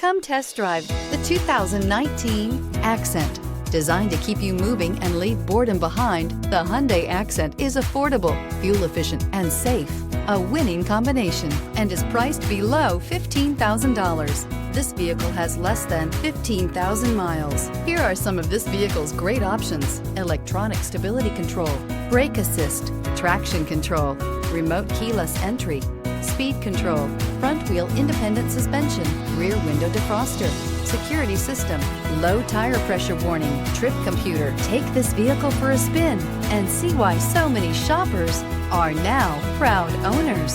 Come test drive the 2019 Accent. Designed to keep you moving and leave boredom behind, the Hyundai Accent is affordable, fuel-efficient, and safe. A winning combination, and is priced below $15,000. This vehicle has less than 15,000 miles. Here are some of this vehicle's great options: electronic stability control, brake assist, traction control, remote keyless entry, speed control, front wheel independent suspension, rear window defroster, security system, low tire pressure warning, trip computer. Take this vehicle for a spin and see why so many shoppers are now proud owners.